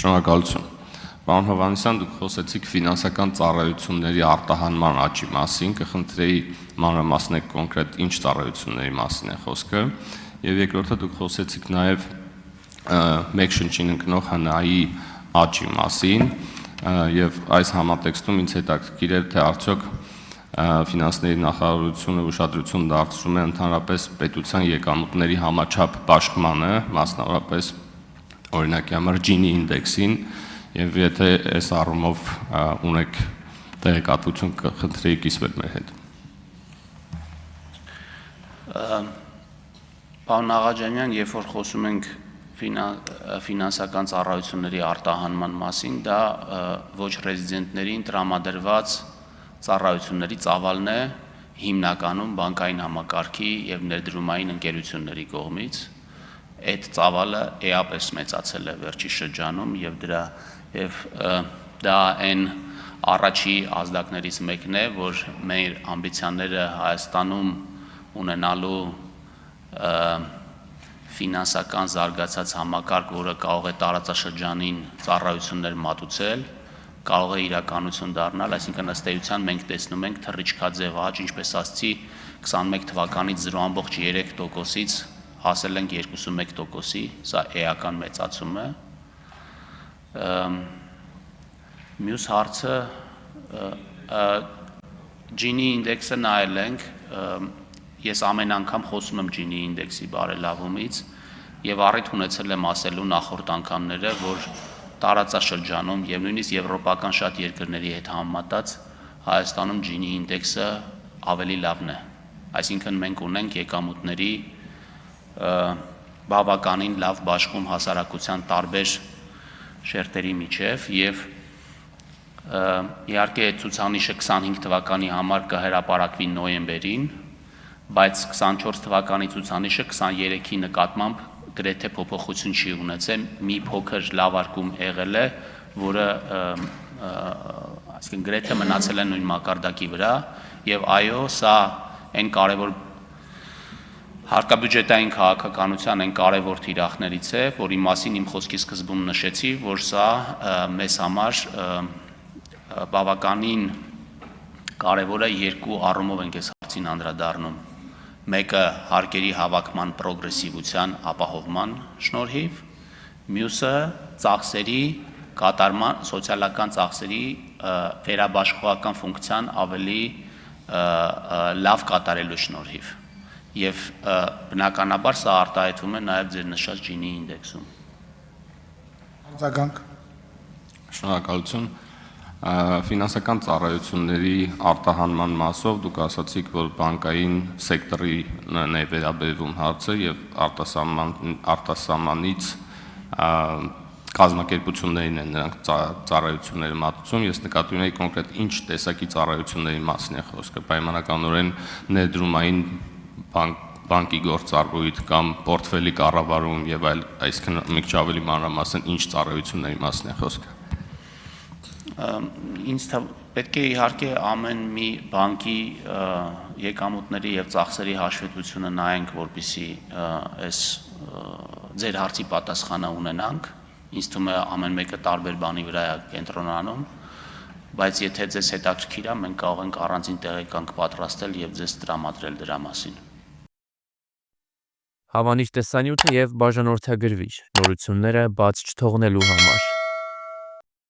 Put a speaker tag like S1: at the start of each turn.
S1: Շնորհակալություն։ Պարոն Հովհաննիսյան, դուք խոսեցիք ֆինանսական ծառայությունների արտահանման աճի մասին, կխնդրեի մանրամասնել կոնկրետ ինչ ծառայությունների մասին է խոսքը, եւ երկրորդը դուք խոսեցիք նաեւ մեկ շնչին ընկնող ՀՆԱ-ի աճի մասին, եւ այս համատեքստում ինձ հետաքրքիր էր, թե արդյոք ֆինանսների նախարարությունը ուշադրություն դարձնում է ընդհանրապես պետության եկամուտների համաչափ բաշխմանը, մասնավորապես օրինակի համար Gini ինդեքսին, եւ եթե այս առումով ունեք տեղեկատվություն, կխնդրեի կիսվել մեր հետ։
S2: Պարոն Աղաջանյան, երբ որ խոսում ենք ֆինանսական ծառայությունների արտահանման մասին, դա ոչ ռեզիդենտներին տրամադրված ծառայությունների ծավալն է, հիմնականում բանկային համակարգի եւ ներդրումային ընկերությունների կողմից։ Այդ ծավալը էապես մեծացել է վերջի շրջանում եւ դա այն առաջի ազդակներից մեկն է, որ մեր ամբիցիաները Հայաստանում ունենալու ֆինանսական զարգացած համակարգ, որը կարող է տարածաշրջանին ծառայություններ մատուցել, կարող է իրականություն դառնալ, այսինքն ըստ էության մենք տեսնում ենք թռիչքաձև աճ, ինչպես ասացի, 21 թվականից 0.3%-ից հասել ենք 2.1%-ի, սա էական մեծացում է։ Մյուս հարցը Gini ինդեքսը նայել ենք, ես ամեն անգամ խոսում եմ Gini ինդեքսի բարելավումից եւ առիթ ունեցել եմ ասելու նախորդ անգամները, որ տարածաշրջանում եւ նույնիսկ եվրոպական շատ երկրների հետ համեմատած Հայաստանում Gini ինդեքսը ավելի լավն է։ Այսինքն մենք ունենք եկամուտների բավականին լավ բաշխում հասարակության տարբեր շերտերի միջև եւ իհարկե ցուցանիշը 25 թվականի համար կհրապարակվի նոյեմբերին, բայց 24 թվականի ցուցանիշը 23-ի նկատմամբ գրեթե փոփոխություն չի ունեցել, մի փոքր լավարկում եղել է, որը այսինքն գրեթե մնացել է նույն մակարդակի վրա եւ այո, սա այն կարևոր հարկաբյուջետային քաղաքականության այն կարևոր թիրախներից է, որի մասին իմ խոսքի սկզբում նշեցի, որ սա մեզ համար բավականին կարևոր է երկու առումով ենք այս հարցին անդրադառնում։ Մեկը հարկերի հավաքման պրոգրեսիվության ապահովման շնորհիվ, մյուսը ծախսերի կատարման, սոցիալական ծախսերի վերաբաշխողական ֆունկցիան ավելի լավ կատարելու շնորհիվ։ Եվ բնականաբար սա արտահայտվում է նաև ձեր նշած Gini ինդեքսում։
S3: Արձագանք։
S1: Շնորհակալություն։ Ֆինանսական ծառայությունների արտահանման մասով դուք ասացիք, որ բանկային սեկտորին է վերաբերվում հարցը եւ արտասահմանից կազմակերպություններին են նրանք ծառայությունները մատուցում։ Ես նկատի ունեի կոնկրետ ինչ տեսակի ծառայությունների մասին է խոսքը, պայմանականորեն ներդրումային բանկի գործառույթ կամ պորտֆելի կառավարում եւ այլ, այսինքն մի քիչ ավելի մանրամասն ինչ ծառայությունների մասին է խոսքը։
S2: Ինձ պետք է իհարկե ամեն մի բանկի եկամուտների եւ ծախսերի հաշվետվությունը նայենք, որպեսզի այս ձեր հարցի պատասխանը ունենանք։ Ինձ թվում է ամեն մեկը տարբեր բանի վրա է կենտրոնանում, բայց եթե ձեզ հետաքրքիր է, մենք կարող ենք առանձին տեղեկանք պատրաստել եւ ձեզ տրամադրել դրա մասին։
S4: Հավանիր տեսանյութը եւ բաժանորդագրվիչ նորությունները բաց չթողնելու համար։